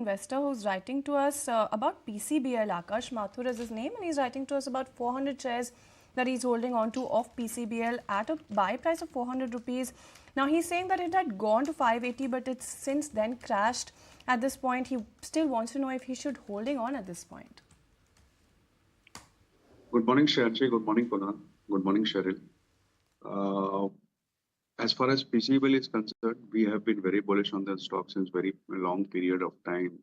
investor who's writing to us about PCBL. Akash Mathur is his name, and he's writing to us about 400 shares that he's holding on to of PCBL at a buy price of 400 rupees. Now, he's saying that it had gone to 580, but it's since then crashed. At this point, he still wants to know if he should holding on at this point. Good morning, Shreyanshi. Good morning, Kunal. Good morning, Cheryl. As far as PCBL is concerned, we have been very bullish on the stock since very long period of time,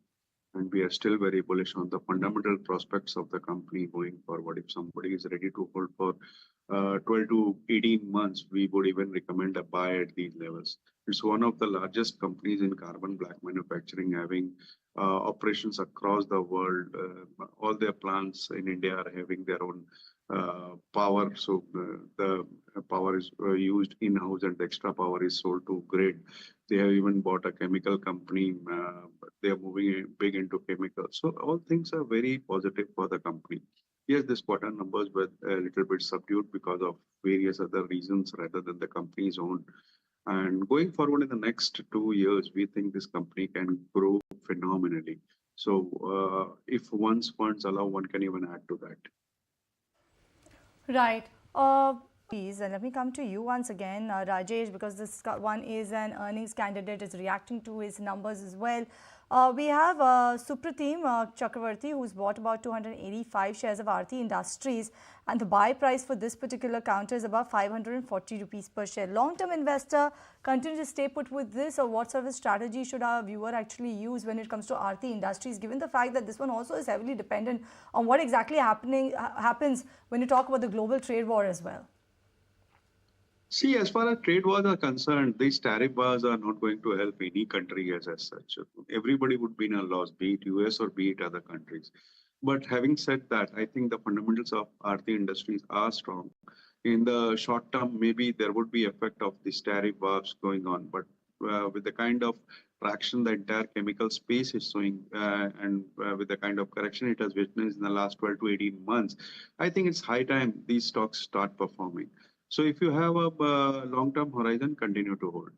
and we are still very bullish on the fundamental prospects of the company going forward. If somebody is ready to hold for 12 to 18 months, we would even recommend a buy at these levels. It's one of the largest companies in carbon black manufacturing, having operations across the world. All their plants in India are having their own power, so the power is used in-house and the extra power is sold to grid. They have even bought a chemical company. They are moving big into chemicals. So all things are very positive for the company. Yes, this quarter numbers were a little bit subdued because of various other reasons rather than the company's own. And going forward in the next 2 years, we think this company can grow phenomenally. So if one's funds allow, one can even add to that. Right. Please, let me come to you once again, Rajesh, because this one is an earnings candidate, is reacting to his numbers as well. We have Supratim Chakravarti, who's bought about 285 shares of Aarti Industries, and the buy price for this particular counter is about 540 rupees per share. Long-term investor, continue to stay put with this, or what sort of strategy should our viewer actually use when it comes to Aarti Industries, given the fact that this one also is heavily dependent on what exactly happens when you talk about the global trade war as well? See, as far as trade wars are concerned, these tariff wars are not going to help any country as such. Everybody would be in a loss, be it US or be it other countries. But having said that, I think the fundamentals of Aarti Industries are strong. In the short term, maybe there would be effect of these tariff wars going on. But with the kind of traction the entire chemical space is showing and with the kind of correction it has witnessed in the last 12 to 18 months, I think it's high time these stocks start performing. So if you have a long-term horizon, continue to hold.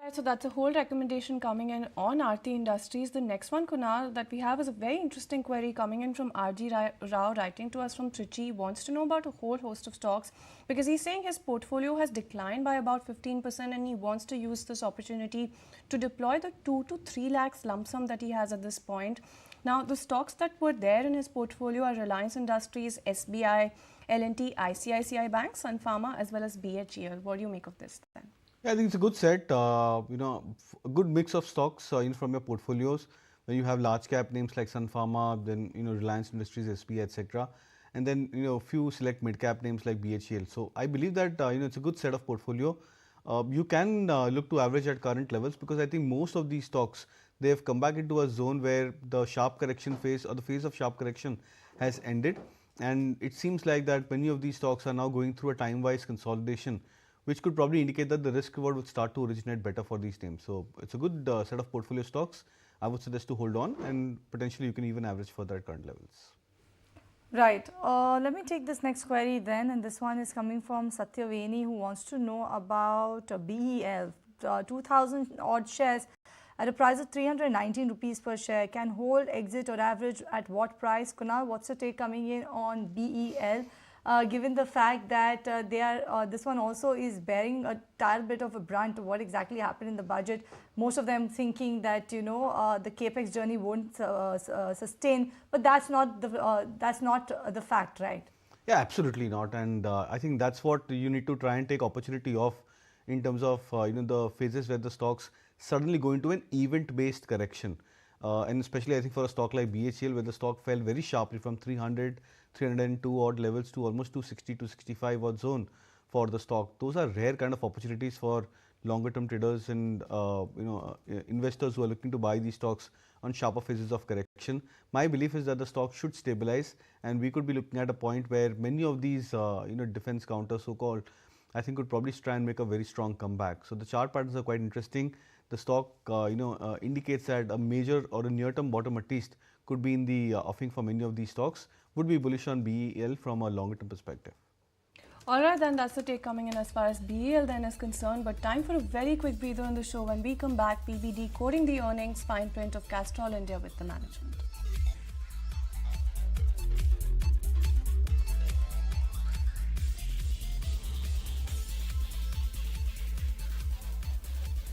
Right, so that's a whole recommendation coming in on Aarti Industries. The next one, Kunal, that we have is a very interesting query coming in from RG Rao, writing to us from Trichy. He wants to know about a whole host of stocks because he's saying his portfolio has declined by about 15% and he wants to use this opportunity to deploy the 2 to 3 lakhs lump sum that he has at this point. Now, the stocks that were there in his portfolio are Reliance Industries, SBI, L&T, ICICI Bank, Sun Pharma, as well as BHEL. What do you make of this then? Yeah, I think it's a good set, a good mix of stocks from your portfolios. When you have large cap names like Sun Pharma, then Reliance Industries, SBI, etc., and then a few select mid cap names like BHEL. So I believe that it's a good set of portfolio. You can look to average at current levels because I think most of these stocks, they have come back into a zone where the sharp correction phase or the phase of sharp correction has ended, and it seems like that many of these stocks are now going through a time-wise consolidation, which could probably indicate that the risk reward would start to originate better for these names. So it's a good set of portfolio stocks. I would suggest to hold on, and potentially you can even average further at current levels. Right. Let me take this next query then, and this one is coming from Satyaveni, who wants to know about BEL, 2,000 odd shares at a price of 319 rupees per share. Can hold, exit, or average at what price? Kunal, what's your take coming in on BEL? Given the fact that this one also is bearing a tiny bit of a brunt of what exactly happened in the budget. Most of them thinking that the capex journey won't sustain, but that's not the fact, right? Yeah, absolutely not, and I think that's what you need to try and take opportunity of in terms of the phases where the stocks suddenly go into an event-based correction. And especially I think for a stock like BHEL, where the stock fell very sharply from 300, 302 odd levels to almost 260, 265 odd zone for the stock. Those are rare kind of opportunities for longer term traders and investors who are looking to buy these stocks on sharper phases of correction. My belief is that the stock should stabilize, and we could be looking at a point where many of these defense counters, so called, I think could probably try and make a very strong comeback. So the chart patterns are quite interesting. The stock indicates that a major or a near-term bottom at least could be in the offing for many of these stocks. Would be bullish on BEL from a longer-term perspective. Alright, then that's the take coming in as far as BEL then is concerned. But time for a very quick breather in the show. When we come back, PBD quoting the earnings fine print of Castrol India with the management.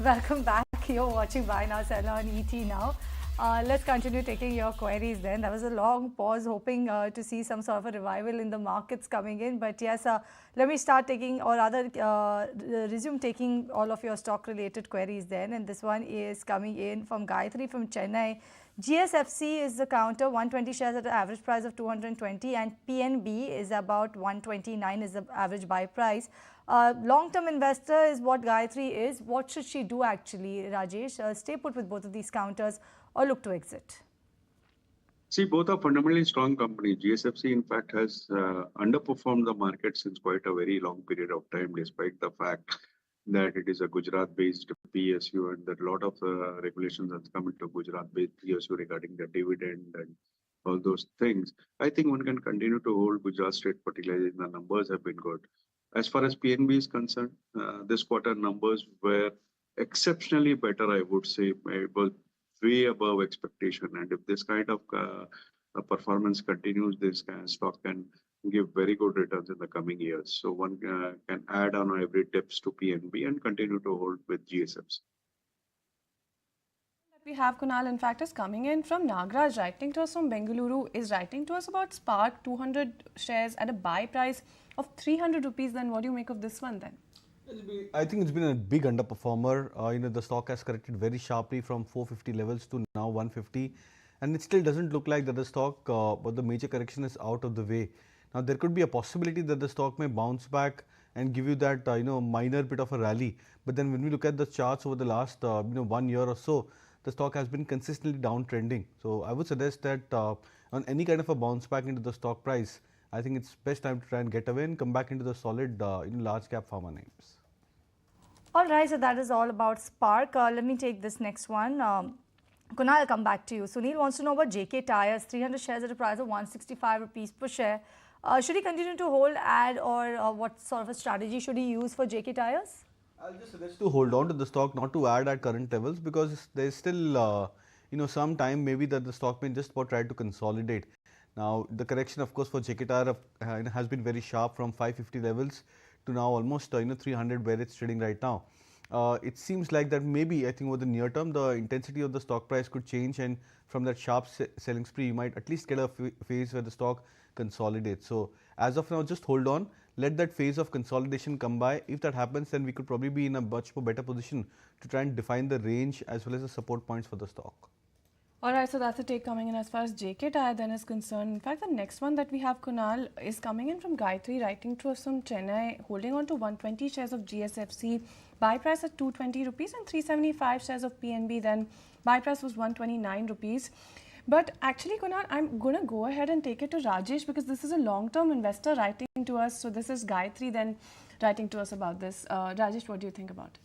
Welcome back. You're watching Buy Now, Sell on ET Now. Let's continue taking your queries then. That was a long pause, hoping to see some sort of a revival in the markets coming in. But yes, let me start taking, or rather resume taking all of your stock related queries then. And this one is coming in from Gayatri from Chennai. GSFC is the counter, 120 shares at an average price of 220, and PNB is about 129 is the average buy price. Long-term investor is what Gayatri is. What should she do actually, Rajesh? Stay put with both of these counters or look to exit? See, both are fundamentally strong companies. GSFC, in fact, has underperformed the market since quite a very long period of time, despite the fact that it is a Gujarat-based PSU and that a lot of regulations have come into Gujarat-based PSU regarding the dividend and all those things. I think one can continue to hold Gujarat State Fertilizers. The numbers have been good. As far as PNB is concerned, this quarter numbers were exceptionally better, I would say. It was way above expectation. And if this kind of performance continues, this kind of stock can give very good returns in the coming years. So one can add on every tips to PNB and continue to hold with GSFs. We have Kunal, in fact, is coming in from Nagraj, writing to us from Bengaluru, is writing to us about Spark, 200 shares at a buy price of 300 rupees. Then what do you make of this one then? I think it's been a big underperformer. The stock has corrected very sharply from 450 levels to now 150, and it still doesn't look like that the stock, but the major correction is out of the way. Now there could be a possibility that the stock may bounce back and give you that minor bit of a rally. But then when we look at the charts over the last 1 year or so, the stock has been consistently downtrending. So I would suggest that on any kind of a bounce back into the stock price, I think it's best time to try and get away and come back into the solid large cap pharma names. All right, so that is all about Spark. Let me take this next one. Kunal, I'll come back to you. Sunil wants to know about JK Tyres, 300 shares at a price of 165 rupees per share. Should he continue to hold, add, or what sort of a strategy should he use for JK Tyres? I'll just suggest to hold on to the stock, not to add at current levels, because there is still some time maybe that the stock may just about try to consolidate. Now the correction, of course, for JK Tyre has been very sharp from 550 levels to now almost 300 where it's trading right now. It seems like that maybe I think over the near term the intensity of the stock price could change, and from that sharp selling spree you might at least get a phase where the stock consolidates. So as of now, just hold on, let that phase of consolidation come by. If that happens, then we could probably be in a much more better position to try and define the range as well as the support points for the stock. Alright, so that's the take coming in as far as JK Tyre then is concerned. In fact, the next one that we have, Kunal, is coming in from Gayatri, writing to us from Chennai, holding on to 120 shares of GSFC, buy price at 220 rupees, and 375 shares of PNB, then buy price was 129 rupees. But actually, Kunal, I'm going to go ahead and take it to Rajesh, because this is a long-term investor writing to us. So this is Gayatri then writing to us about this. Rajesh, what do you think about it?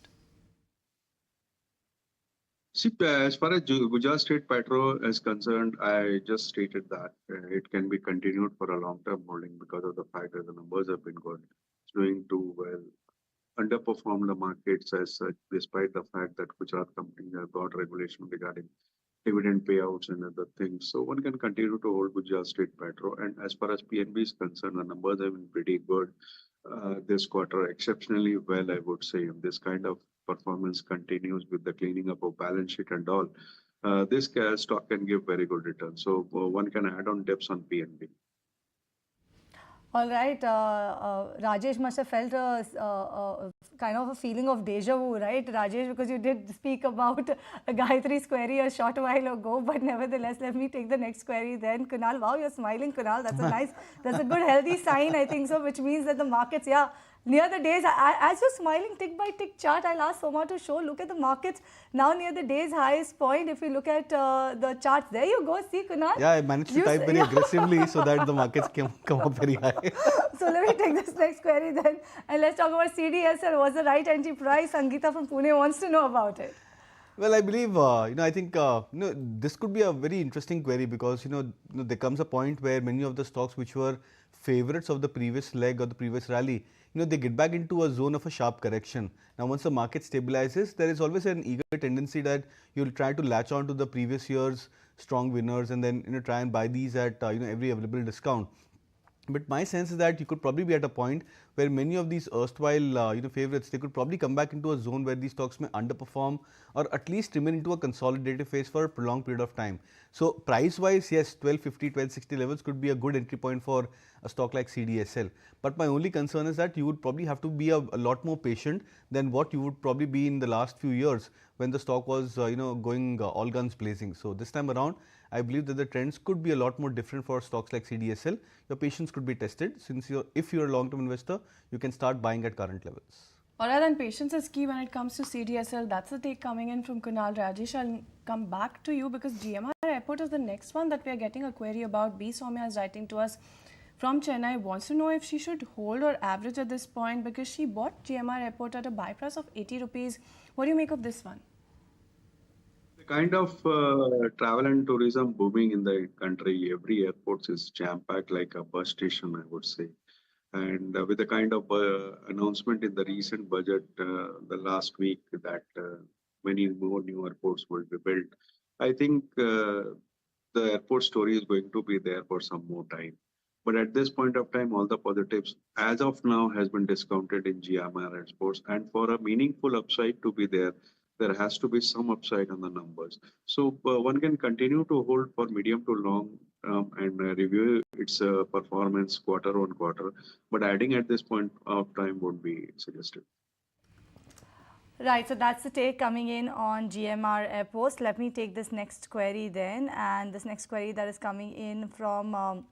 See, as far as Gujarat State Petro is concerned, I just stated that it can be continued for a long-term holding because of the fact that the numbers have been good. It's doing too well. Underperformed the markets as such, despite the fact that Gujarat companies have got regulation regarding dividend payouts and other things. So one can continue to hold Gujarat State Petro. And as far as PNB is concerned, the numbers have been pretty good this quarter, exceptionally well, I would say. If this kind of performance continues with the cleaning up of balance sheet and all, this stock can give very good returns. So one can add on dips on PNB. All right, Rajesh must have felt a kind of a feeling of deja vu, right, Rajesh? Because you did speak about Gayatri's query a short while ago, but nevertheless, let me take the next query then. Kunal, wow, you're smiling, Kunal. That's a nice, that's a good healthy sign, I think so, which means that the markets, yeah, near the days, as you're smiling tick by tick chart, I'll ask Soma to show, look at the markets now near the day's highest point. If you look at the charts, there you go, see Kunal. Yeah, I managed to type very aggressively so that the markets come up very high. So let me take this next query then, and let's talk about CDSL. What's the right entry price? Sangeeta from Pune wants to know about it. Well, I believe, I think, this could be a very interesting query because, there comes a point where many of the stocks which were favorites of the previous leg or the previous rally, they get back into a zone of a sharp correction. Now, once the market stabilizes, there is always an eager tendency that you'll try to latch on to the previous year's strong winners and then, try and buy these at, every available discount. But my sense is that you could probably be at a point where many of these erstwhile favorites, they could probably come back into a zone where these stocks may underperform or at least remain into a consolidative phase for a prolonged period of time. So price wise, yes, 1250, 1260 levels could be a good entry point for a stock like CDSL. But my only concern is that you would probably have to be a lot more patient than what you would probably be in the last few years when the stock was going all guns blazing. So this time around, I believe that the trends could be a lot more different for stocks like CDSL. Your patience could be tested since if you're a long-term investor, you can start buying at current levels. Alright, then patience is key when it comes to CDSL. That's the take coming in from Kunal. Rajesh, I'll come back to you because GMR Airport is the next one that we are getting a query about. B. Soumya is writing to us from Chennai, wants to know if she should hold or average at this point because she bought GMR Airport at a buy price of 80 rupees. What do you make of this one? The kind of travel and tourism booming in the country, every airport is jam-packed like a bus station, I would say. And with the kind of announcement in the recent budget the last week that many more new airports will be built, I think the airport story is going to be there for some more time. But at this point of time, all the positives as of now has been discounted in GMR Airports. And for a meaningful upside to be there has to be some upside on the numbers. So one can continue to hold for medium to long and review its performance quarter on quarter. But adding at this point of time would be suggested. Right, so that's the take coming in on GMR Airports. Let me take this next query then. And this next query that is coming in from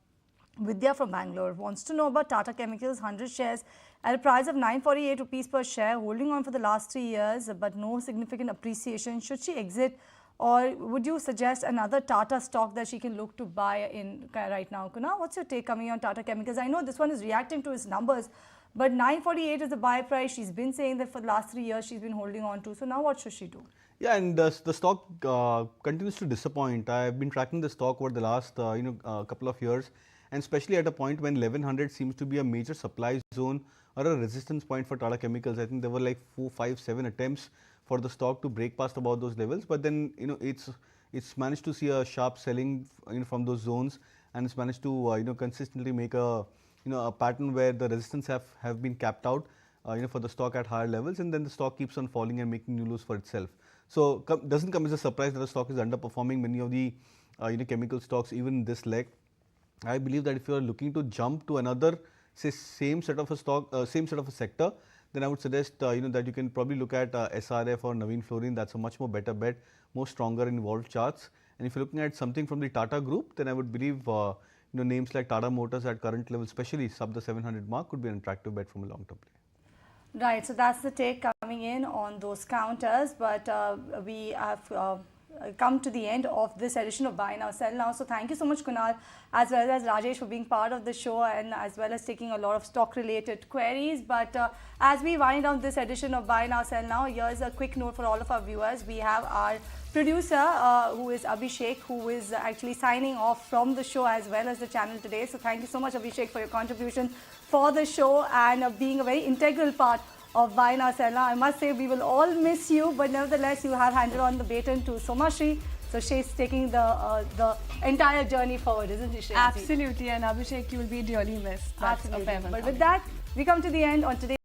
Vidya from Bangalore wants to know about Tata Chemicals 100 shares at a price of 948 rupees per share, holding on for the last 3 years, but no significant appreciation. Should she exit, or would you suggest another Tata stock that she can look to buy in right now? Kunal, what's your take coming on Tata Chemicals? I know this one is reacting to its numbers, but 948 is the buy price. She's been saying that for the last 3 years she's been holding on to. So now what should she do? Yeah, and the stock continues to disappoint. I've been tracking the stock over the last couple of years, and especially at a point when 1100 seems to be a major supply zone or a resistance point for Tata Chemicals. I think there were like 4, 5, 7 attempts for the stock to break past about those levels, but then it's managed to see a sharp selling from those zones, and it's managed to consistently make a a pattern where the resistance have been capped out for the stock at higher levels, and then the stock keeps on falling and making new lows for itself. So doesn't come as a surprise that the stock is underperforming many of the chemical stocks even this leg. I believe that if you are looking to jump to another, say, same set of a stock, same set of a sector, then I would suggest that you can probably look at SRF or Navin Fluorine. That's a much more better bet, more stronger in evolved charts. And if you're looking at something from the Tata Group, then I would believe names like Tata Motors at current level, especially sub the 700 mark, could be an attractive bet from a long-term play. Right, so that's the take coming in on those counters, but we have come to the end of this edition of Buy Now, Sell Now. So thank you so much, Kunal, as well as Rajesh, for being part of the show and as well as taking a lot of stock-related queries. But as we wind down this edition of Buy Now, Sell Now, here's a quick note for all of our viewers. We have our producer, who is Abhishek, who is actually signing off from the show as well as the channel today. So thank you so much, Abhishek, for your contribution for the show and being a very integral part of Buy Now, Sell Now. I must say we will all miss you, but nevertheless you have handed on the baton to Somashri. So she's taking the entire journey forward, isn't she? Absolutely, and Abhishek, you will be dearly missed. That's Absolutely. a fair one. But with that, we come to the end on today's